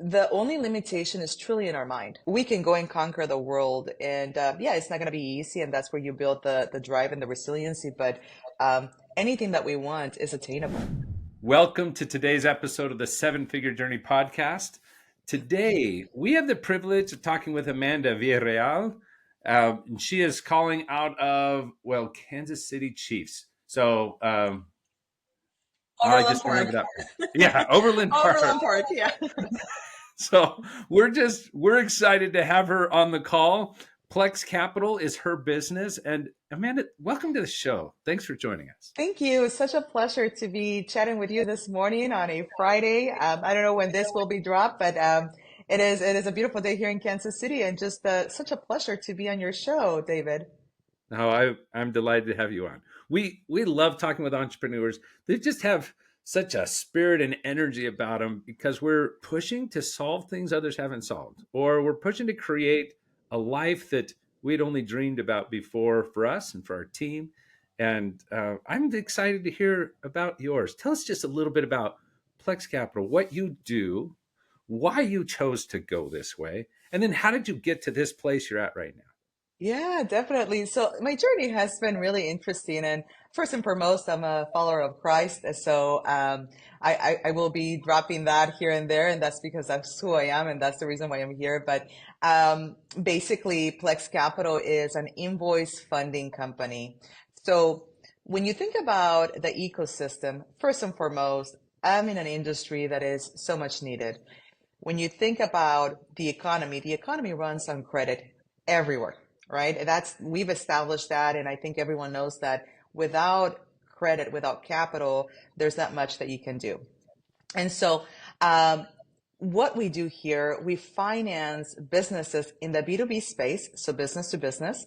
The only limitation is truly in our mind. We can go and conquer the world, and yeah, it's not going to be easy, and that's where you build the drive and the resiliency. But anything that we want is attainable. Welcome to today's episode of the Seven Figure Journey podcast. Today, we have the privilege of talking with Amanda Villarreal. And she is calling out of, Kansas City Chiefs. So I Overland just Park. remembered that. Yeah, Overland Park. Overland Park, yeah. So we're excited to have her on the call. Plex Capital is her business. And Amanda, welcome to the show. Thanks for joining us. Thank you. It's such a pleasure to be chatting with you this morning on a Friday. I don't know when this will be dropped, but it is a beautiful day here in Kansas City, and just such a pleasure to be on your show, David. No, I'm delighted to have you on. We love talking with entrepreneurs. They just have such a spirit and energy about them because we're pushing to solve things others haven't solved, or we're pushing to create a life that we'd only dreamed about before for us and for our team. And I'm excited to hear about yours. Tell us just a little bit about Plex Capital, what you do, why you chose to go this way, and then how did you get to this place you're at right now? Yeah, definitely. So my journey has been really interesting. And first and foremost, I'm a follower of Christ. So I will be dropping that here and there. And that's because that's who I am. And that's the reason why I'm here. But basically, Plex Capital is an invoice funding company. So when you think about the ecosystem, first and foremost, I'm in an industry that is so much needed. When you think about the economy runs on credit everywhere, right? We've established that, and I think everyone knows that without credit, without capital, there's not much that you can do. And so, what we do here, we finance businesses in the B2B space, so business to business,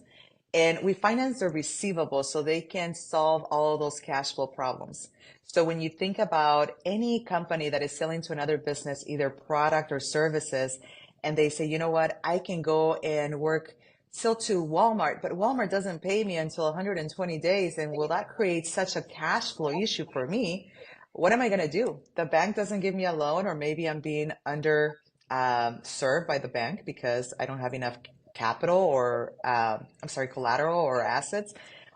and we finance their receivables so they can solve all of those cash flow problems. So when you think about any company that is selling to another business, either product or services, and they say, you know what, I can go and sell to Walmart, but Walmart doesn't pay me until 120 days, and will that create such a cash flow issue for me? What am I going to do? The bank doesn't give me a loan, or maybe I'm being under served by the bank because I don't have enough capital or collateral or assets.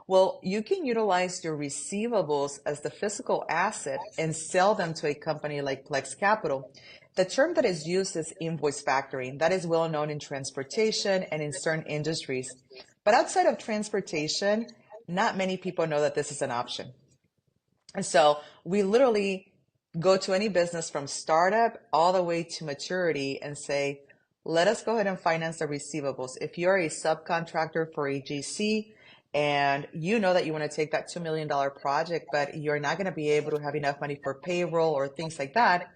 Well, you can utilize your receivables as the physical asset and sell them to a company like Plex Capital. The term that is used is invoice factoring. That is well known in transportation and in certain industries. But outside of transportation, not many people know that this is an option. And so we literally go to any business from startup all the way to maturity and say, let us go ahead and finance the receivables. If you're a subcontractor for a GC and you know that you want to take that $2 million project, but you're not going to be able to have enough money for payroll or things like that,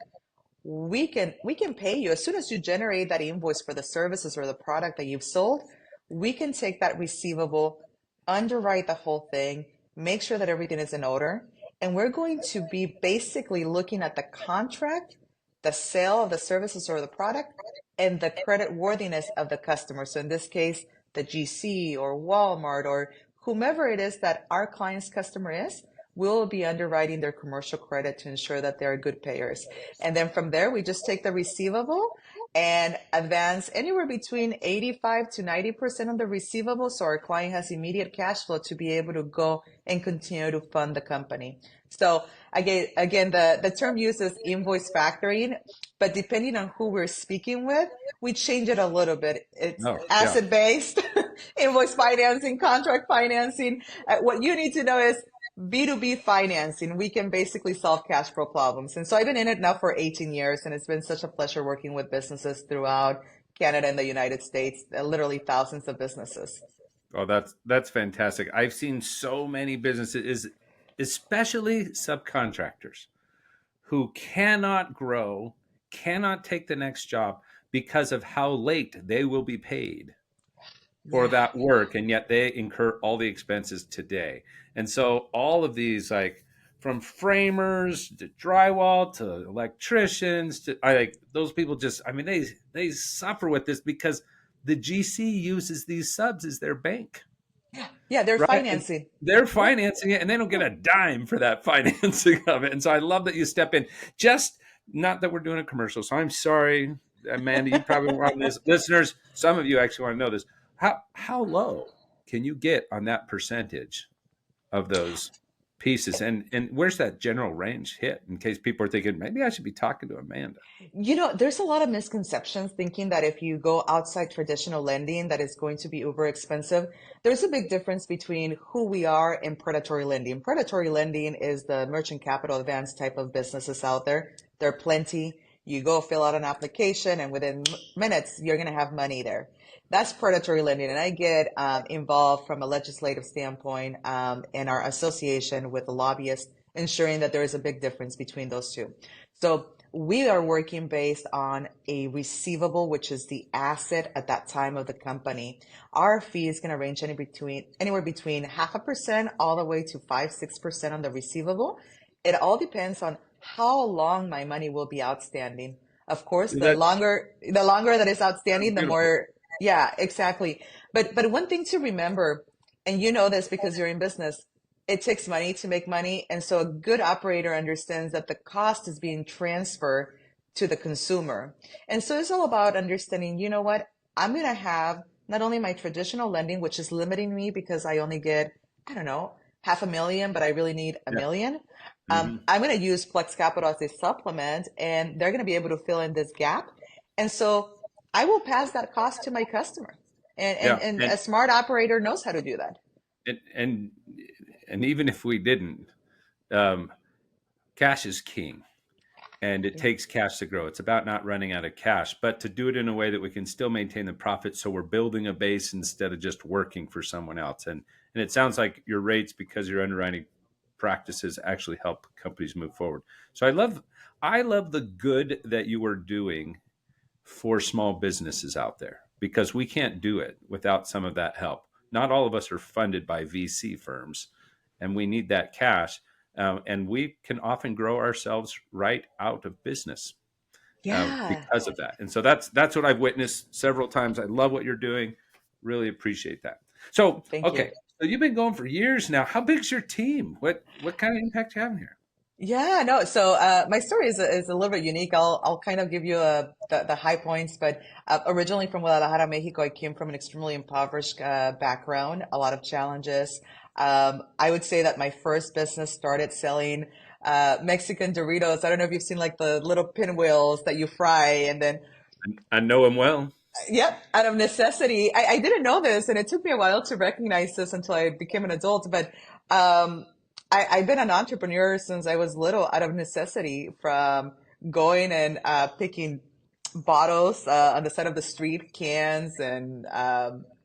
we can pay you as soon as you generate that invoice for the services or the product that you've sold. We can take that receivable, underwrite the whole thing, make sure that everything is in order, and we're going to be basically looking at the contract, the sale of the services or the product, and the credit worthiness of the customer. So in this case, the GC or Walmart or whomever it is that our client's customer is, we'll be underwriting their commercial credit to ensure that they're good payers. And then from there, we just take the receivable and advance anywhere between 85 to 90% of the receivable, so our client has immediate cash flow to be able to go and continue to fund the company. So again, the term used is invoice factoring, but depending on who we're speaking with, we change it a little bit. It's Oh, yeah. asset-based, invoice financing, contract financing. What you need to know is B2B financing. We can basically solve cash flow problems. And so I've been in it now for 18 years, and it's been such a pleasure working with businesses throughout Canada and the United States, literally thousands of businesses. Oh, that's fantastic. I've seen so many businesses, especially subcontractors, who cannot grow, cannot take the next job because of how late they will be paid for Yeah. that work, and yet they incur all the expenses today. And so all of these, like from framers to drywall to electricians to those people, just they suffer with this because the GC uses these subs as their bank, Yeah, they're right? And financing. they're Yeah. financing it and they don't get a dime for that financing of it. And so I love that you step in. Just not that we're doing a commercial, so I'm sorry Amanda, you probably want this. Listeners, some of you actually want to know this. How low can you get on that percentage of those pieces? And where's that general range hit? In case people are thinking, maybe I should be talking to Amanda. There's a lot of misconceptions thinking that if you go outside traditional lending, that it's going to be uber expensive. There's a big difference between who we are and predatory lending. Predatory lending is the merchant capital advance type of businesses out there. There are plenty. You go fill out an application, and within minutes, you're going to have money there. That's predatory lending. And I get involved from a legislative standpoint in our association with the lobbyists, ensuring that there is a big difference between those two. So we are working based on a receivable, which is the asset at that time of the company. Our fee is going to range anywhere between 0.5% all the way to 5-6% on the receivable. It all depends on how long my money will be outstanding. Of course, the That, longer that it's that's outstanding, the beautiful. more, yeah, exactly. But one thing to remember, and you know this because you're in business, it takes money to make money. And so a good operator understands that the cost is being transferred to the consumer. And so it's all about understanding, you know what? I'm going to have not only my traditional lending, which is limiting me because I only get, I don't know, 500,000, but I really need a Yeah. million. Hmm. I'm going to use Plex Capital as a supplement, and they're going to be able to fill in this gap. And so I will pass that cost to my customer. And, and, Yeah. and a smart operator knows how to do that. And and and even if we didn't, um, cash is king. And it Yeah. takes cash to grow. It's about not running out of cash, but to do it in a way that we can still maintain the profit. So we're building a base instead of just working for someone else. And it sounds like your rates, because your underwriting practices actually help companies move forward. So I love the good that you are doing for small businesses out there, because we can't do it without some of that help. Not all of us are funded by VC firms, and we need that cash. And we can often grow ourselves right out of business Yeah. because of that. And so that's what I've witnessed several times. I love what you're doing. Really appreciate that. So Thank you. okay, so you've been going for years now. How big's your team? What kind of impact you having here? Yeah, no. So my story is a little bit unique. I'll kind of give you the high points, but originally from Guadalajara, Mexico, I came from an extremely impoverished background, a lot of challenges. I would say that my first business started selling Mexican Doritos. I don't know if you've seen like the little pinwheels that you fry, and then I know him well. yep, out of necessity. I didn't know this, and it took me a while to recognize this until I became an adult. But I've been an entrepreneur since I was little, out of necessity, from going and picking bottles on the side of the street, cans and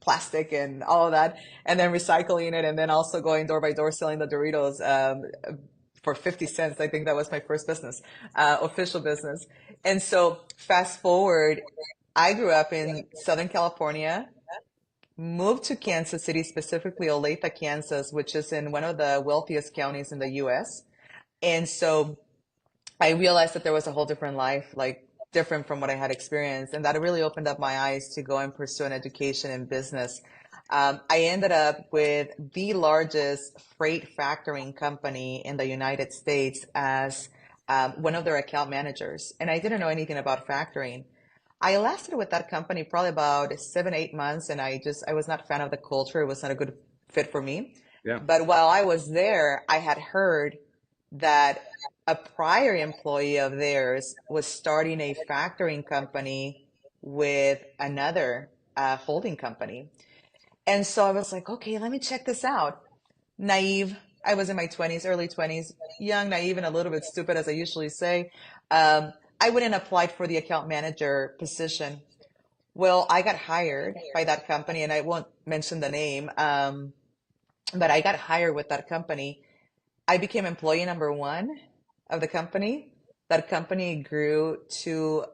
plastic and all of that, and then recycling it, and then also going door by door selling the Doritos for 50 cents. I think that was my first business, official business. And so fast forward, I grew up in Southern California, moved to Kansas City, specifically Olathe, Kansas, which is in one of the wealthiest counties in the US. And so I realized that there was a whole different life, like different from what I had experienced. And that really opened up my eyes to go and pursue an education in business. I ended up with the largest freight factoring company in the United States as one of their account managers. And I didn't know anything about factoring. I lasted with that company probably about 7, 8 months, and I was not a fan of the culture. It was not a good fit for me. Yeah. But while I was there, I had heard that a prior employee of theirs was starting a factoring company with another holding company. And so I was like, okay, let me check this out. Naive. I was in my 20s, early 20s, young, naive, and a little bit stupid, as I usually say. I went and applied for the account manager position. Well, I got hired by that company, and I won't mention the name, but I got hired with that company. I became employee number one of the company. That company grew to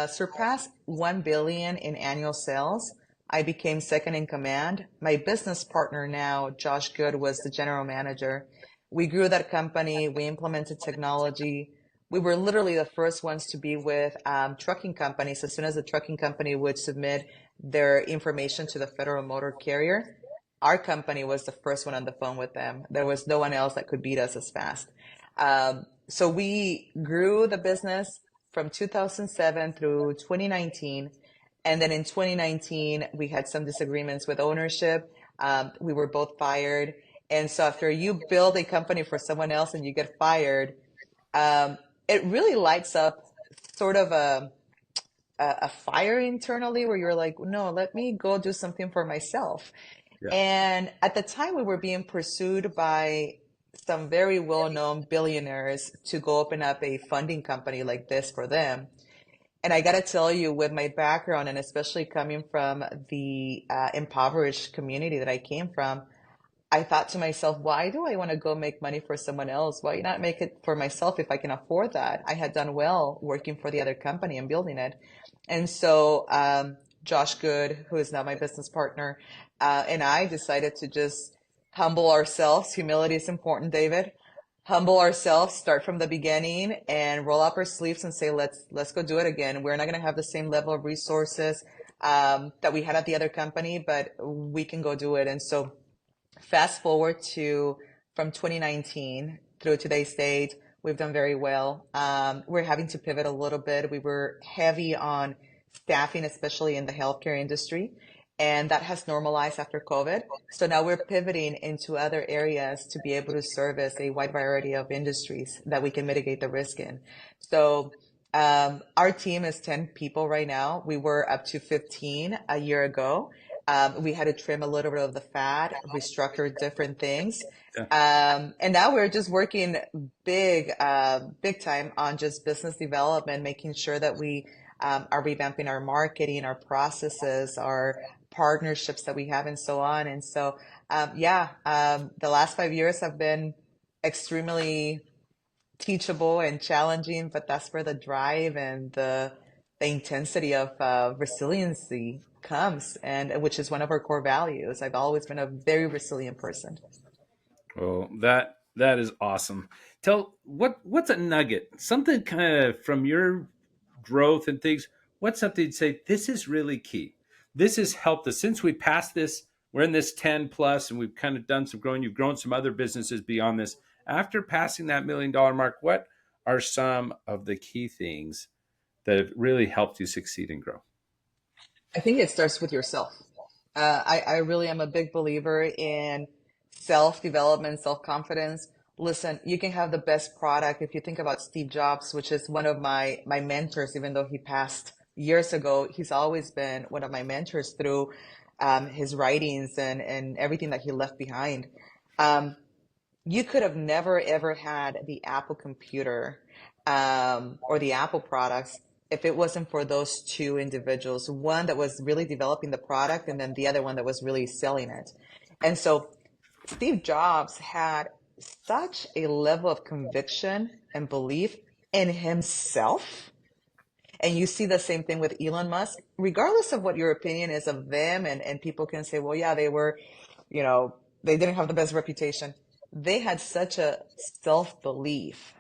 surpass 1 billion in annual sales. I became second in command. My business partner now, Josh Good, was the general manager. We grew that company. We implemented technology. We were literally the first ones to be with trucking companies. As soon as the trucking company would submit their information to the federal motor carrier, our company was the first one on the phone with them. There was no one else that could beat us as fast. So we grew the business from 2007 through 2019. And then in 2019, we had some disagreements with ownership. We were both fired. And so after you build a company for someone else and you get fired, um, it really lights up sort of a fire internally where you're like, no, let me go do something for myself. Yeah. And at the time, we were being pursued by some very well-known billionaires to go open up a funding company like this for them. And I got to tell you, with my background and especially coming from the impoverished community that I came from, I thought to myself, why do I want to go make money for someone else? Why not make it for myself if I can afford that? I had done well working for the other company and building it. And so Josh Good, who is now my business partner, and I decided to just humble ourselves. Humility is important, David. Humble ourselves, start from the beginning, and roll up our sleeves and say, let's go do it again. We're not going to have the same level of resources that we had at the other company, but we can go do it. And so fast forward to from 2019 through today's date, we've done very well. We're having to pivot a little bit. We were heavy on staffing, especially in the healthcare industry, and that has normalized after COVID. So now we're pivoting into other areas to be able to service a wide variety of industries that we can mitigate the risk in. So our team is 10 people right now. We were up to 15 a year ago. We had to trim a little bit of the fat, restructure different things. Yeah. And now we're just working big time on just business development, making sure that we are revamping our marketing, our processes, our partnerships that we have, and so on. And so, the last 5 years have been extremely teachable and challenging, but that's where the drive and the intensity of resiliency comes, and which is one of our core values. I've always been a very resilient person. Well, that is awesome. Tell what's a nugget, something kind of from your growth and things. What's something you'd say this is really key? This has helped us since we passed this. We're in this 10 plus, and we've kind of done some growing. You've grown some other businesses beyond this. After passing that $1 million mark, what are some of the key things that have really helped you succeed and grow? I think it starts with yourself. I really am a big believer in self-development, self-confidence. Listen, you can have the best product. If you think about Steve Jobs, which is one of my mentors, even though he passed years ago, he's always been one of my mentors through his writings and everything that he left behind. Um, you could have never ever had the Apple computer or the Apple products if it wasn't for those two individuals, one that was really developing the product and then the other one that was really selling it. And so Steve Jobs had such a level of conviction and belief in himself. And you see the same thing with Elon Musk, regardless of what your opinion is of them. And people can say, well, yeah, they were, you know, they didn't have the best reputation. They had such a self belief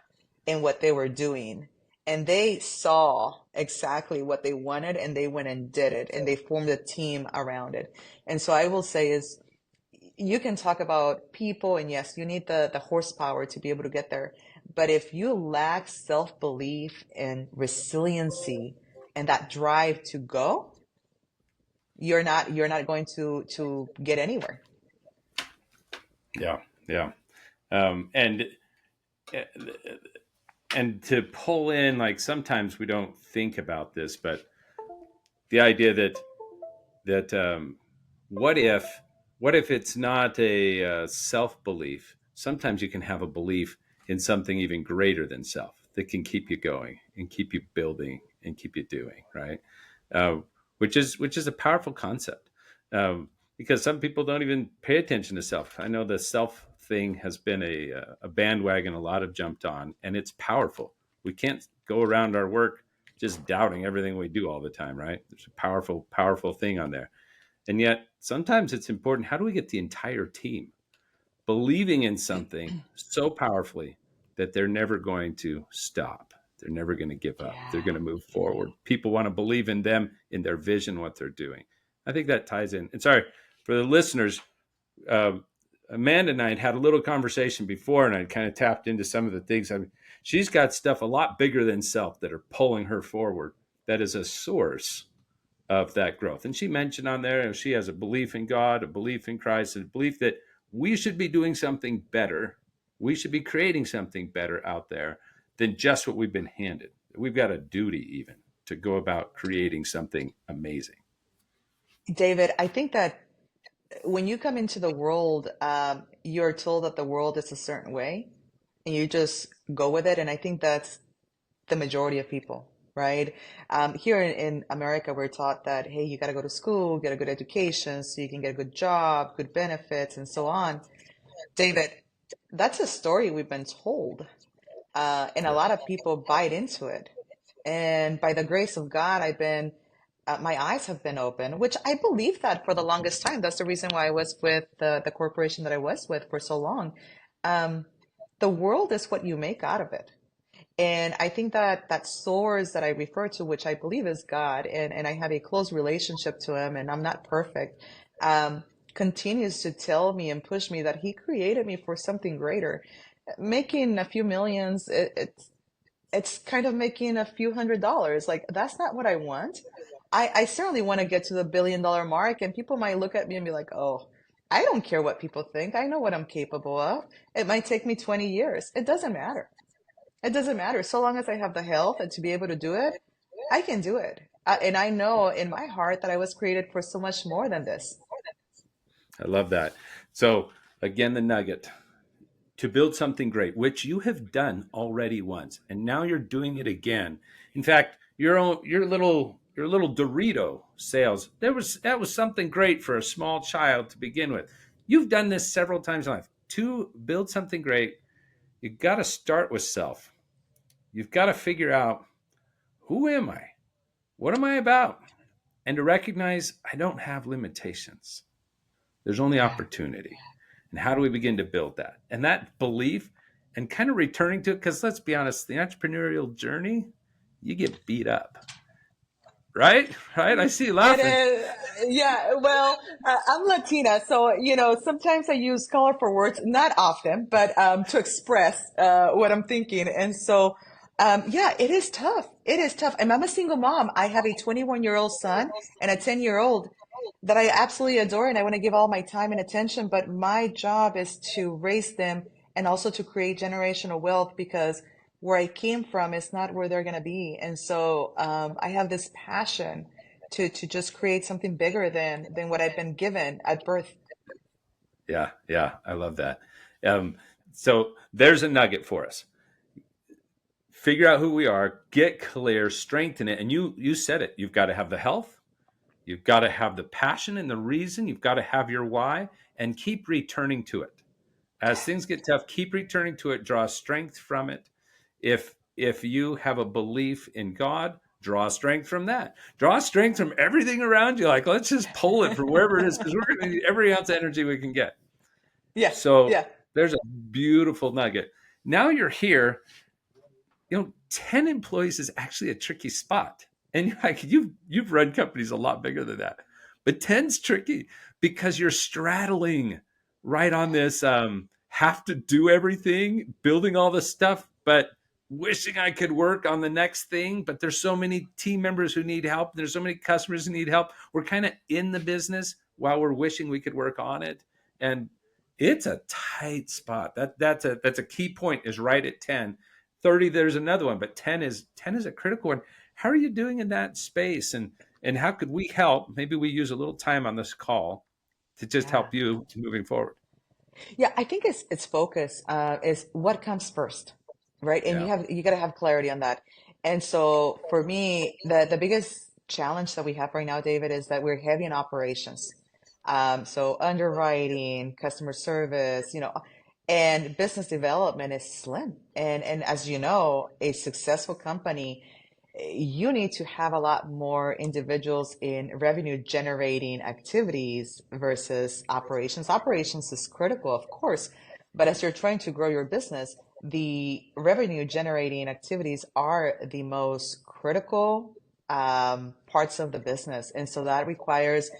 in what they were doing. And they saw exactly what they wanted and they went and did it and they formed a team around it. And so I will say is you can talk about people, and yes, you need the horsepower to be able to get there. But if you lack self-belief and resiliency and that drive to go, you're not going to get anywhere. Yeah, yeah, um, and and to pull in, like, sometimes we don't think about this, but the idea that what if it's not a self belief? Sometimes you can have a belief in something even greater than self that can keep you going and keep you building and keep you doing right, uh, which is a powerful concept, because some people don't even pay attention to self. I know the self thing has been a bandwagon a lot have jumped on, and it's powerful. We can't go around our work just doubting everything we do all the time, right? There's a powerful thing on there. And yet sometimes it's important, how do we get the entire team believing in something so powerfully that they're never going to stop? They're never going to give up. They're Yeah. going to move forward. People want to believe in them, in their vision, what they're doing. I think that ties in. And sorry for the listeners, uh, Amanda and I had a little conversation before, and I kind of tapped into some of the things. She's got stuff a lot bigger than self that are pulling her forward. That is a source of that growth. And she mentioned on there, she has a belief in God, a belief in Christ, a belief that we should be doing something better. We should be creating something better out there than just what we've been handed. We've got a duty even to go about creating something amazing. David, I think that when you come into the world, you're told that the world is a certain way, and you just go with it. And I think that's the majority of people, right? Here in America, we're taught that, hey, you got to go to school, get a good education so you can get a good job, good benefits, and so on. David, that's a story we've been told, and a Yeah. lot of people bite into it. And by the grace of God, my eyes have been open, which I believe that for the longest time. That's the reason why I was with the corporation that I was with for so long. Um, the world is what you make out of it. And I think that that source that I refer to, which I believe is God, and I have a close relationship to him, and I'm not perfect, um, continues to tell me and push me that he created me for something greater. Making a few millions, it's kind of making a few $100s. Like, that's not what I want. I certainly want to get to the $1 billion mark, and people might look at me and be like, oh, I don't care what people think. I know what I'm capable of. It might take me 20 years. It doesn't matter. It doesn't matter. So long as I have the health and to be able to do it, I can do it. And I know in my heart that I was created for so much more than this. I love that. So, again, the nugget to build something great, which you have done already once, and now you're doing it again. In fact, your little Dorito sales, that was something great for a small child to begin with. You've done this several times in life. To build something great, you got to start with self. You've got to figure out, who am I? What am I about? And to recognize I don't have limitations. There's only Yeah. opportunity. And how do we begin to build that? And that belief and kind of returning to it, because let's be honest, the entrepreneurial journey, you get beat up, right? Right? I see you It laughing. is, yeah. Well, I'm Latina, so sometimes I use colorful words, not often, but to express what I'm thinking. And so, yeah, it is tough. It is tough. And I'm a single mom. I have a 21-year-old son and a 10-year-old that I absolutely adore, and I want to give all my time and attention. But my job is to raise them and also to create generational wealth, because where I came from is not where they're going to be. And so I have this passion to just create something bigger than what I've been given at birth. Yeah, yeah, I love that. Um, so there's a nugget for us. Figure out who we are, get clear, strengthen it. And you said it. You've got to have the health, you've got to have the passion and the reason, you've got to have your why, and keep returning to it. As things get tough, keep returning to it, draw strength from it. If you have a belief in God, draw strength from that. Draw strength from everything around you. Like, let's just pull it from wherever it is, because we're going to need every ounce of energy we can get. Yeah, So yeah, there's a beautiful nugget. Now you're here. 10 employees is actually a tricky spot. And like you've run companies a lot bigger than that. But 10's tricky because you're straddling right on this have to do everything, building all the stuff, but wishing I could work on the next thing. But there's so many team members who need help. There's so many customers who need help. We're kind of in the business while we're wishing we could work on it. And it's a tight spot. That's a key point, is right at 10. 30, there's another one, but 10 is a critical one. How are you doing in that space? And how could we help? Maybe we use a little time on this call to just yeah. help you moving forward. Yeah, I think it's focus is what comes first, right? And Yeah. you got to have clarity on that. And so for me, the biggest challenge that we have right now, David, is that we're heavy in operations. So underwriting, customer service, and business development is slim. And as you know, a successful company, you need to have a lot more individuals in revenue generating activities versus operations. Operations is critical, of course, but as you're trying to grow your business, the revenue generating activities are the most critical parts of the business. And so that requires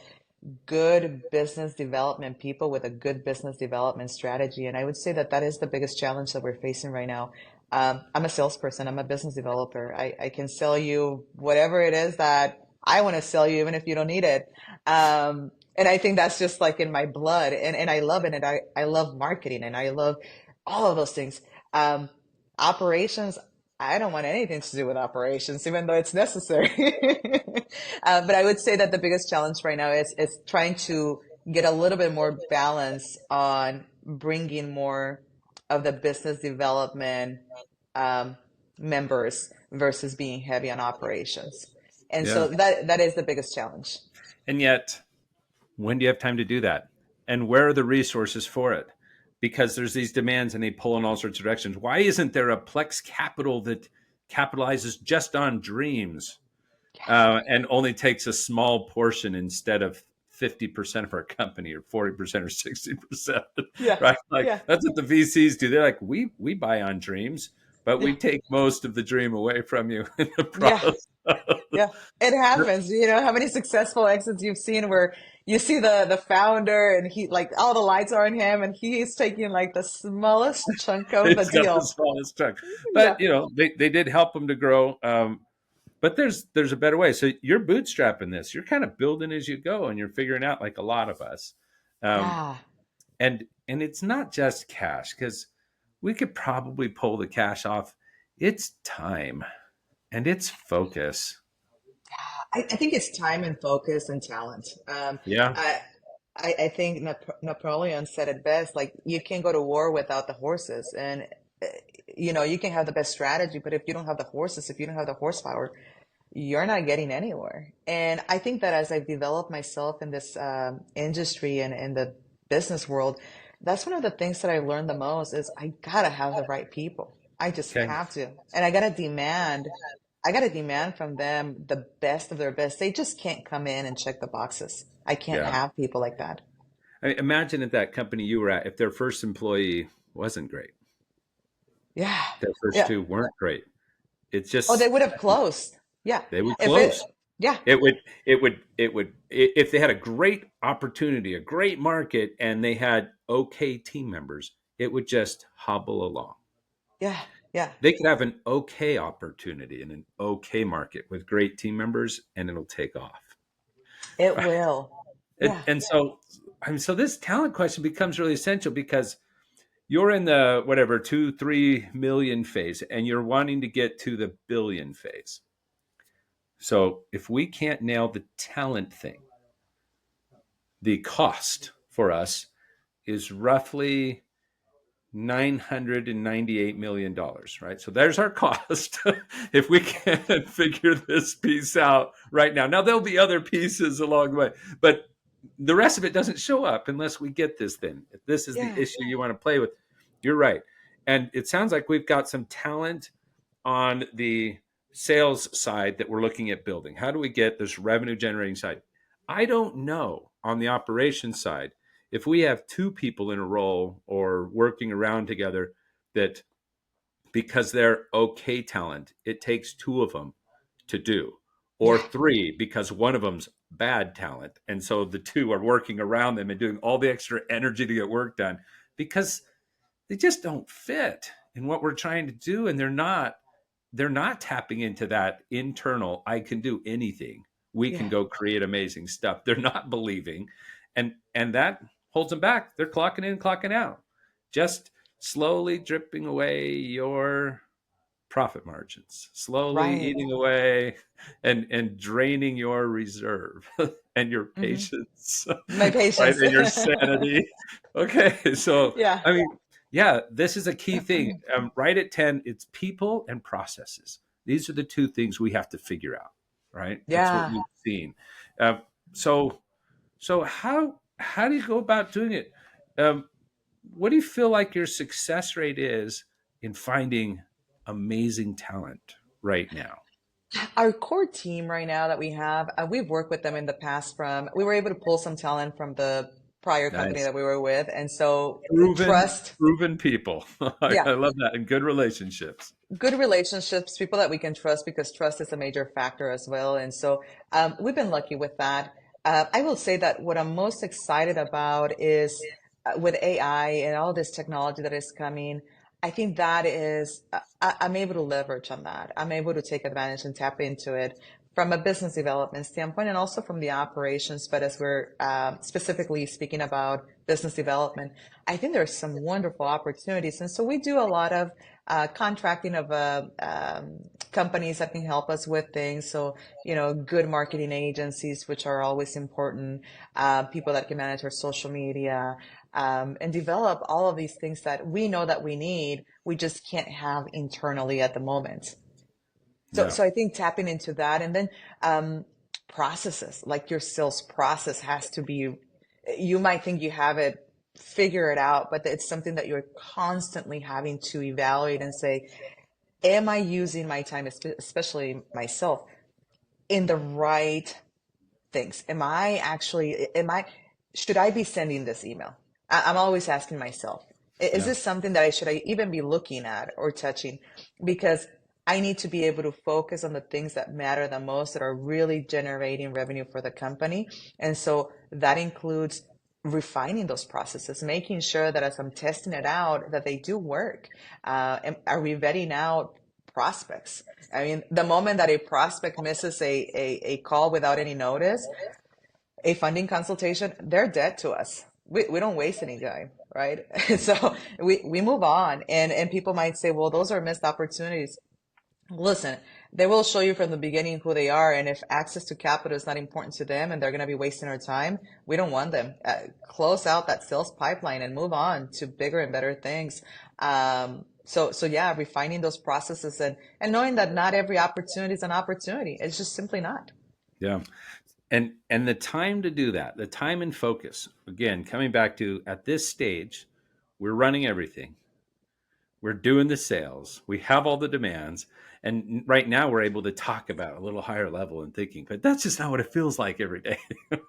good business development people with a good business development strategy. And I would say that that is the biggest challenge that we're facing right now. I'm a salesperson. I'm a business developer. I can sell you whatever it is that I want to sell you, even if you don't need it. And I think that's just like in my blood, and I love it. And I love marketing, and I love all of those things. Um, Operations, I don't want anything to do with operations, even though it's necessary. But I would say that the biggest challenge right now is trying to get a little bit more balance on bringing more of the business development um, members versus being heavy on operations. And Yeah. so that is the biggest challenge. And yet, when do you have time to do that? And where are the resources for it? Because there's these demands and they pull in all sorts of directions. Why isn't there a Plex Capital that capitalizes just on dreams and only takes a small portion instead of 50% of our company or 40% or 60%? Yeah, Right? Like yeah, that's what the VCs do. They're like, we buy on dreams, but yeah, we take most of the dream away from you in the yeah. process. Yeah, it happens. You know, how many successful exits you've seen where you see the founder and he like all the lights are on him and he's taking like the smallest chunk of the It's got the deal. smallest truck, Yeah. but they did help them to grow. But there's a better way. So you're bootstrapping this. You're kind of building as you go, and you're figuring out like a lot of us. Um, Yeah. and it's not just cash because we could probably pull the cash off. It's time and it's focus. I think it's time and focus and talent. Yeah, I, I think Napoleon said it best, like you can't go to war without the horses. And, uh, you know, you can have the best strategy, but if you don't have the horses, if you don't have the horsepower, you're not getting anywhere. And I think that as I've developed myself in this industry and in the business world, that's one of the things that I learned the most is I gotta have the right people. I just okay, have to. And I gotta demand from them the best of their best. They just can't come in and check the boxes. I can't yeah. have people like that. Imagine at that company you were at, if their first employee wasn't great, Yeah. their first Yeah. two weren't great. It's Oh, they just would have closed. Yeah. they would If it, close. yeah. If they had a great opportunity, a great market, and they had okay team members, it would just hobble along. Yeah. Yeah. They could have an okay opportunity in an okay market with great team members, and it'll take off. It will. Yeah. And so, so this talent question becomes really essential because you're in the whatever 2-3 million phase, and you're wanting to get to the billion phase. So if we can't nail the talent thing, the cost for us is roughly $998 million, right? So there's our cost. If we can't figure this piece out right now there'll be other pieces along the way, but the rest of it doesn't show up unless we get this thing. If this is the Yeah. issue you want to play with, you're right. And it sounds like we've got some talent on the sales side that we're looking at building. How do we get this revenue generating side? I don't know on the operations side if we have two people in a role or working around together that because they're okay talent, it takes two of them to do, or Yeah. three because one of them's bad talent. And so the two are working around them and doing all the extra energy to get work done because they just don't fit in what we're trying to do. And they're not tapping into that internal, I can do anything. We can Yeah. go create amazing stuff. They're not believing. And that holds them back. They're clocking in, clocking out. Just slowly dripping away your profit margins, slowly Right. eating away and draining your reserve and your Hmm. patience, My right? patience. And your sanity. Okay. So Yeah. I mean, yeah, this is a key thing. Right at 10, it's people and processes. These are the two things we have to figure out, right? That's what Yeah. you've seen. Uh, so so how do you go about doing it? Um, what do you feel like your success rate is in finding amazing talent right now? Our core team right now that we have, we've worked with them in the past we were able to pull some talent from the prior company Nice. that we were with. And so Proven, trust, proven people. I yeah, love that. And good relationships. good relationships, people that we can trust because trust is a major factor as well. And so we've been lucky with that. I will say that what I'm most excited about is with AI and all this technology that is coming. I think that is, I'm able to leverage on that. I'm able to take advantage and tap into it from a business development standpoint and also from the operations. But as we're specifically speaking about business development, I think there's some wonderful opportunities. And so we do a lot of contracting of companies that can help us with things. So, good marketing agencies, which are always important, people that can manage our social media, and develop all of these things that we know that we need, we just can't have internally at the moment. So, Yeah. so I think tapping into that, and then processes, like your sales process has to be, you might think you have it, figure it out, but it's something that you're constantly having to evaluate and say, am I using my time, especially myself, in the right things? Should I be sending this email? I'm always asking myself, is Yeah. this something that should I even be looking at or touching? Because I need to be able to focus on the things that matter the most, that are really generating revenue for the company. And so that includes refining those processes, making sure that as I'm testing it out, that they do work. And are we vetting out prospects? I mean, the moment that a prospect misses a call without any notice, a funding consultation, they're dead to us. We don't waste any time, right? So we move on. And people might say, well, those are missed opportunities. Listen, they will show you from the beginning who they are. And if access to capital is not important to them and they're going to be wasting our time, we don't want them. Close out that sales pipeline and move on to bigger and better things. So yeah, refining those processes, and knowing that not every opportunity is an opportunity. It's just simply not. Yeah. And the time to do that, the time and focus, again, coming back to at this stage, we're running everything. We're doing the sales. We have all the demands. And right now we're able to talk about a little higher level and thinking, but that's just not what it feels like every day.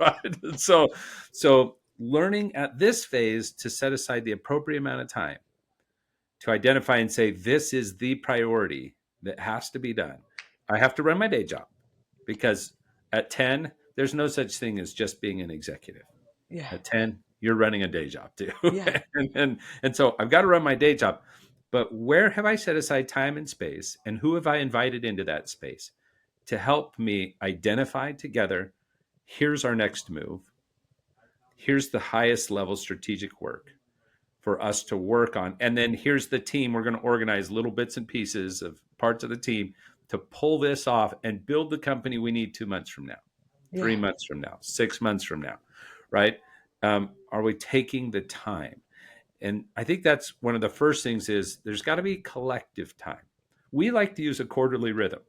Right? So learning at this phase to set aside the appropriate amount of time to identify and say, this is the priority that has to be done. I have to run my day job because at 10, there's no such thing as just being an executive. Yeah. At 10, you're running a day job too. Yeah. and so I've got to run my day job. But where have I set aside time and space? And who have I invited into that space to help me identify together? Here's our next move. Here's the highest level strategic work for us to work on. And then here's the team. We're going to organize little bits and pieces of parts of the team to pull this off and build the company we need 2 months from now, Yeah. 3 months from now, 6 months from now, right? Are we taking the time? And I think that's one of the first things is there's got to be collective time. We like to use a quarterly rhythm.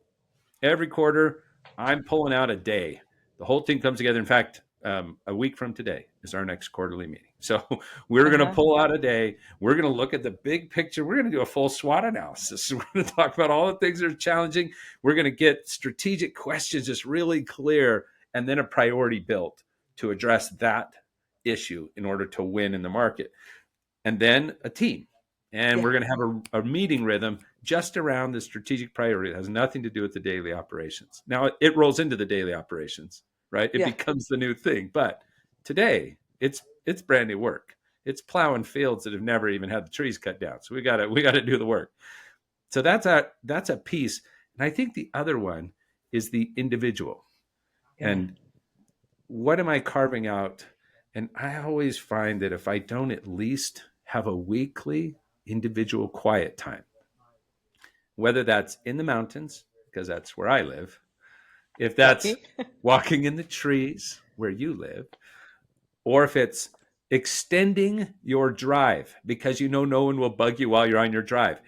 Every quarter, I'm pulling out a day. The whole team comes together. In fact, a week from today is our next quarterly meeting. So we're going to Uh-huh. pull out a day. We're going to look at the big picture. We're going to do a full SWOT analysis. We're going to talk about all the things that are challenging. We're going to get strategic questions just really clear, and then a priority built to address that issue in order to win in the market. And then a team. And Yeah. we're going to have a meeting rhythm just around the strategic priority. It has nothing to do with the daily operations. Now, it rolls into the daily operations, right? It Yeah. becomes the new thing. But today, it's brand new work. It's plowing fields that have never even had the trees cut down. So we got to do the work. So that's a piece. And I think the other one is the individual. Yeah. And what am I carving out? And I always find that if I don't at least have a weekly individual quiet time, whether that's in the mountains, because that's where I live, if that's Lucky. walking in the trees where you live, or if it's extending your drive because you know no one will bug you while you're on your drive.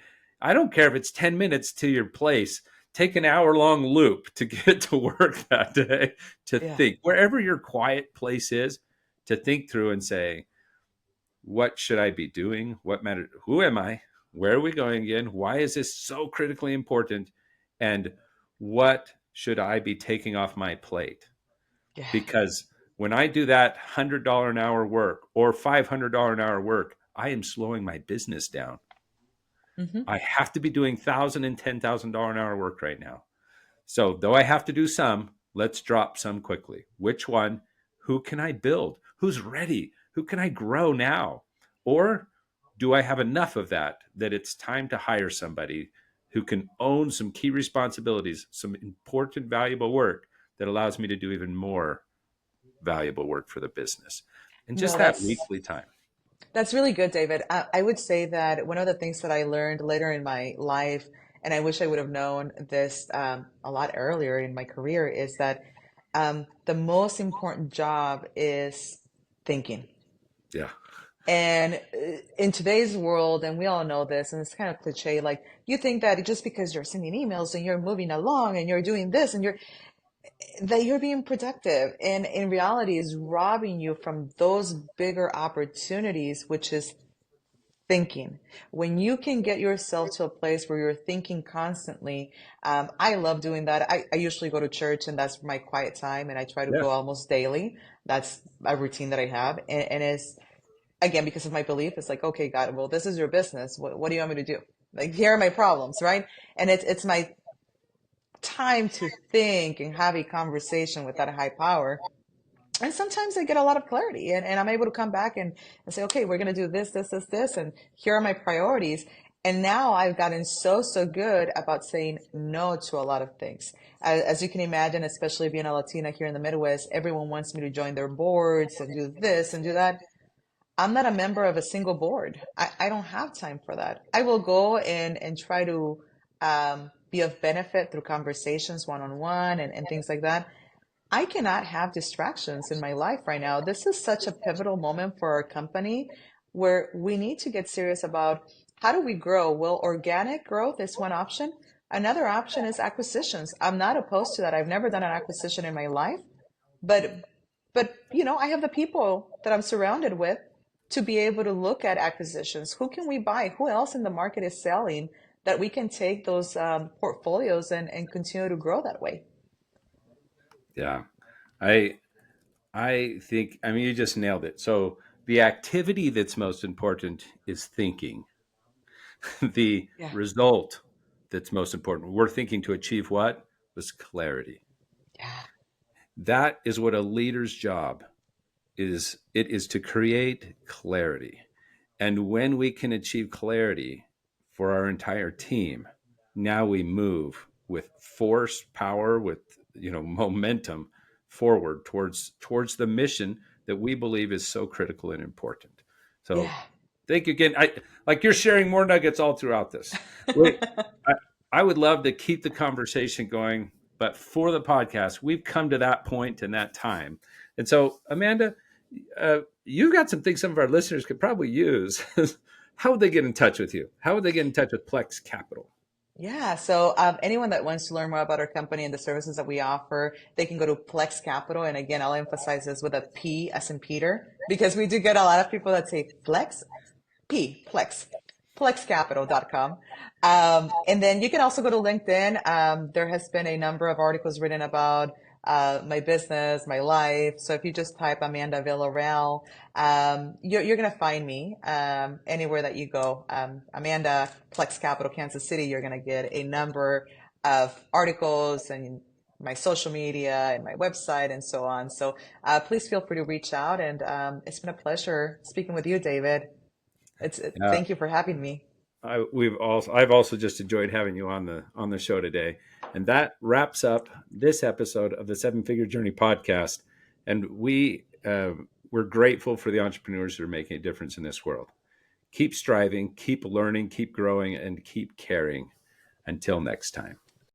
I don't care if it's 10 minutes to your place. Take an hour-long loop to get to work that day, to Yeah. think wherever your quiet place is, to think through and say, what should I be doing? What matters? Who am I? Where are we going again? Why is this so critically important? And what should I be taking off my plate? Yeah. Because when I do that $100 an hour work or $500 an hour work, I am slowing my business down. Mm-hmm. I have to be doing $1,000 and $10,000 an hour work right now. So though I have to do some, let's drop some quickly. Which one? Who can I build? Who's ready? Who can I grow now? Or do I have enough of that it's time to hire somebody who can own some key responsibilities, some important, valuable work that allows me to do even more valuable work for the business, and just No, that weekly time. that's really good, David. I would say that one of the things that I learned later in my life, and I wish I would have known this a lot earlier in my career, is that the most important job is thinking. Yeah. And in today's world, and we all know this, and it's kind of cliche, like you think that just because you're sending emails and you're moving along and you're doing this and you're being productive, and in reality is robbing you from those bigger opportunities, which is thinking. When you can get yourself to a place where you're thinking constantly, I love doing that. I usually go to church, and that's my quiet time, and I try to Yeah. go almost daily. That's a routine that I have, and it's again because of my belief. It's like, okay, God, well, this is your business. What do you want me to do? Like, here are my problems, right? And it's my time to think and have a conversation with that high power. And sometimes I get a lot of clarity, and I'm able to come back and say, okay, we're going to do this, and here are my priorities. And now I've gotten so good about saying no to a lot of things. As you can imagine, especially being a Latina here in the Midwest, everyone wants me to join their boards and do this and do that. I'm not a member of a single board. I don't have time for that. I will go and try to be of benefit through conversations one on one and things like that. I cannot have distractions in my life right now. This is such a pivotal moment for our company where we need to get serious about how do we grow? Well, organic growth is one option. Another option is acquisitions. I'm not opposed to that. I've never done an acquisition in my life, but I have the people that I'm surrounded with to be able to look at acquisitions. Who can we buy? Who else in the market is selling that we can take those portfolios and continue to grow that way? Yeah. I think, I mean, you just nailed it. So the activity that's most important is thinking. The Yeah. result that's most important, we're thinking to achieve what? Was clarity. Yeah. That is what a leader's job is. It is to create clarity. And when we can achieve clarity for our entire team, now we move with force, power, with momentum forward towards the mission that we believe is so critical and important. So Yeah. thank you again. I like you're sharing more nuggets all throughout this. Wait, I, I would love to keep the conversation going, but for the podcast, we've come to that point and that time. And so, Amanda, you got some things some of our listeners could probably use. How would they get in touch with you? How would they get in touch with Plex Capital? Yeah, so anyone that wants to learn more about our company and the services that we offer, they can go to Plex Capital. And again, I'll emphasize this with a P as in Peter, because we do get a lot of people that say Flex, P, Plex, plexcapital.com. And then you can also go to LinkedIn. There has been a number of articles written about my business, my life. So if you just type Amanda Villarreal, you're going to find me anywhere that you go. Amanda, Plex Capital, Kansas City, you're going to get a number of articles and my social media and my website and so on. So please feel free to reach out. And it's been a pleasure speaking with you, David. Uh, Thank you for having me. I've also just enjoyed having you on the show today, and that wraps up this episode of the Seven Figure Journey podcast. And we're grateful for the entrepreneurs that are making a difference in this world. Keep striving, keep learning, keep growing, and keep caring. Until next time.